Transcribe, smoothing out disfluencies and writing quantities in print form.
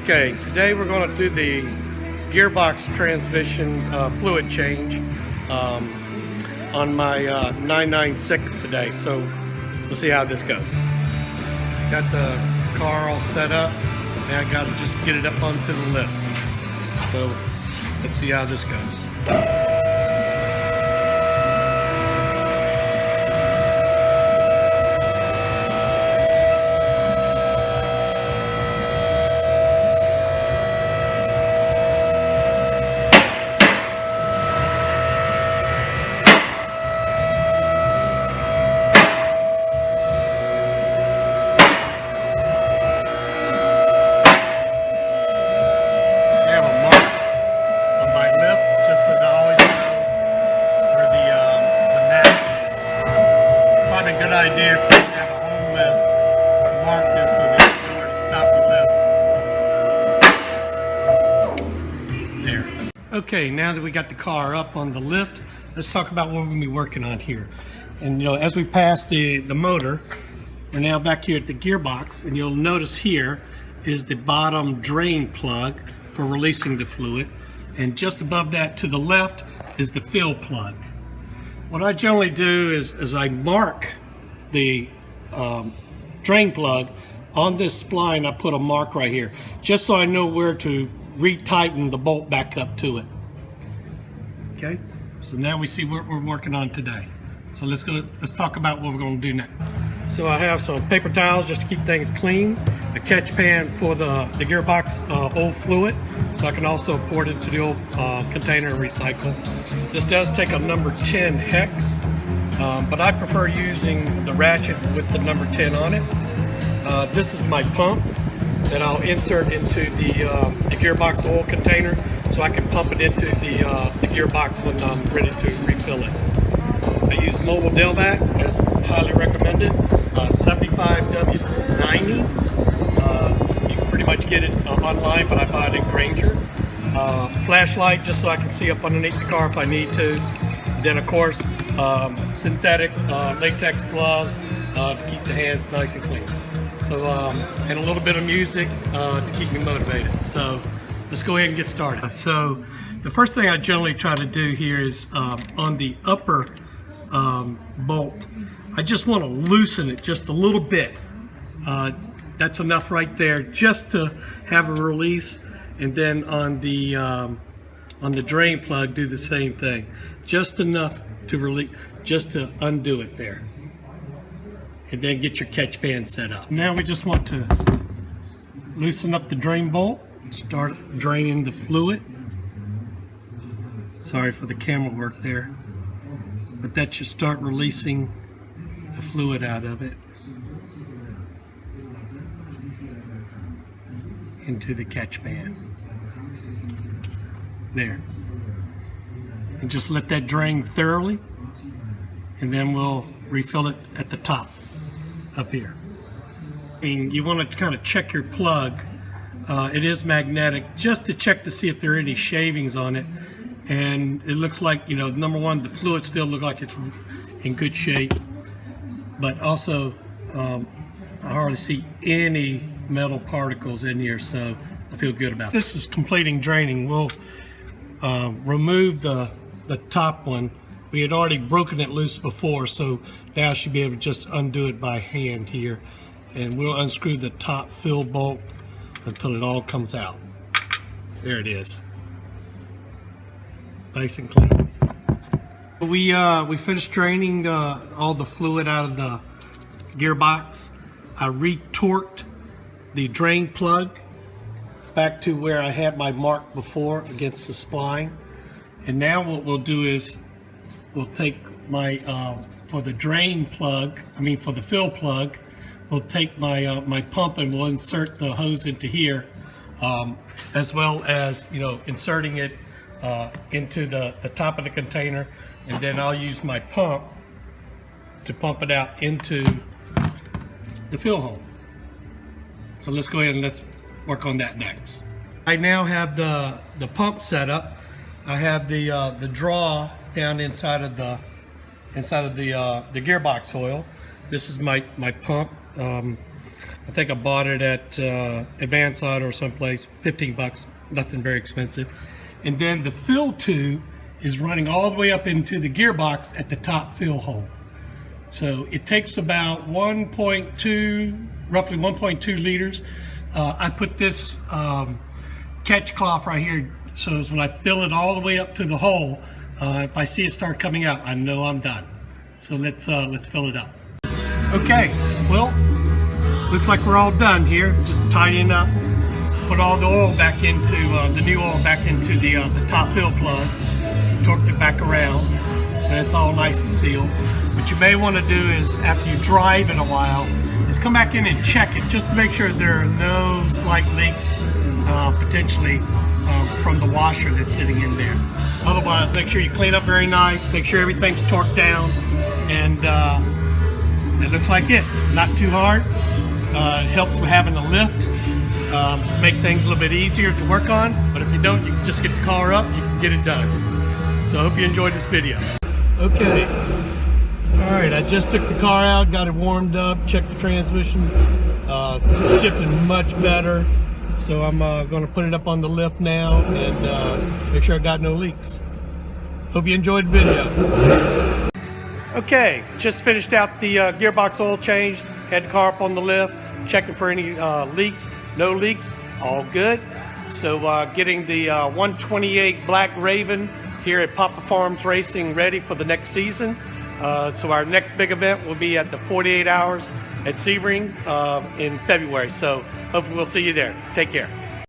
Okay, today we're going to do the gearbox transmission fluid change on my 996 today. So we'll see how this goes. Got the car all set up. Now I got to just get it up onto the lift. So let's see how this goes. Idea if you have a home lift, mark this so that you know where to stop your lift. There. Okay, now that we got the car up on the lift, let's talk about what we're going to be working on here. And you know, as we pass the motor, we're now back here at the gearbox, and you'll notice here is the bottom drain plug for releasing the fluid, and just above that to the left is the fill plug. What I generally do is I mark the drain plug on this spline. I put a mark right here just so I know where to retighten the bolt back up to it. Okay, so now we see what we're working on today. So let's talk about what we're going to do next. So I have some paper towels just to keep things clean, a catch pan for the gearbox old fluid, so I can also pour it into the old container and recycle. This does take a number 10 hex, but I prefer using the ratchet with the number 10 on it. This is my pump that I'll insert into the gearbox oil container so I can pump it into the gearbox when I'm ready to refill it. I use mobile Delvac as highly recommended, 75W90. You can pretty much get it online, but I buy it in Granger. Flashlight just so I can see up underneath the car if I need to. Then of course, synthetic latex gloves to keep the hands nice and clean. So, and a little bit of music to keep me motivated. So let's go ahead and get started. So the first thing I generally try to do here is on the upper bolt, I just want to loosen it just a little bit. That's enough right there just to have a release. And then on the drain plug, do the same thing. Just enough to release, just to undo it there. And then get your catch pan set up. Now we just want to loosen up the drain bolt, start draining the fluid. Sorry for the camera work there. But that should start releasing the fluid out of it into the catch pan. There. And just let that drain thoroughly, and then we'll refill it at the top up here. I mean, you want to kind of check your plug. It is magnetic, just to check to see if there are any shavings on it. And it looks like, you know, number one, the fluid still looks like it's in good shape, but also I hardly see any metal particles in here, so I feel good about it. This is completing draining. We'll remove the top one. We had already broken it loose before, so now I should be able to just undo it by hand here, and we'll unscrew the top fill bolt until it all comes out. There it is. Nice and clean. We finished draining all the fluid out of the gearbox. I retorqued the drain plug back to where I had my mark before against the spline. And now what we'll do is we'll take my for the drain plug, for the fill plug, we'll take my my pump and we'll insert the hose into here, as well as, you know, inserting it into the top of the container, and then I'll use my pump to pump it out into the fill hole. So let's go ahead and let's work on that next. I now have the pump set up. I have the draw down inside of the gearbox oil. This is my pump. I think I bought it at Advance Auto or someplace, 15 bucks, nothing very expensive. And then the fill tube is running all the way up into the gearbox at the top fill hole. So it takes about 1.2, roughly 1.2 liters. I put this catch cloth right here, so when I fill it all the way up to the hole, if I see it start coming out, I know I'm done. So let's fill it up. Okay, well, looks like we're all done here. Just tidying up, put all the oil back into the new oil back into the top fill plug, torqued it back around, so it's all nice and sealed. What you may want to do is, after you drive in a while, is come back in and check it just to make sure there are no slight leaks, potentially from the washer that's sitting in there. Otherwise, make sure you clean up very nice, make sure everything's torqued down, and it looks like it. Not too hard. It helps with having the lift to make things a little bit easier to work on. But if you don't, you can just get the car up, you can get it done. So I hope you enjoyed this video. Okay. All right, I just took the car out, got it warmed up, checked the transmission. It's shifting much better. So I'm going to put it up on the lift now and make sure I got no leaks. Hope you enjoyed the video. Okay, just finished out the gearbox oil change. Had the car up on the lift, checking for any leaks. No leaks, all good. So getting the 128 Black Raven here at Papa Farms Racing ready for the next season. So our next big event will be at the 48 Hours at Sebring in February. So hopefully we'll see you there. Take care.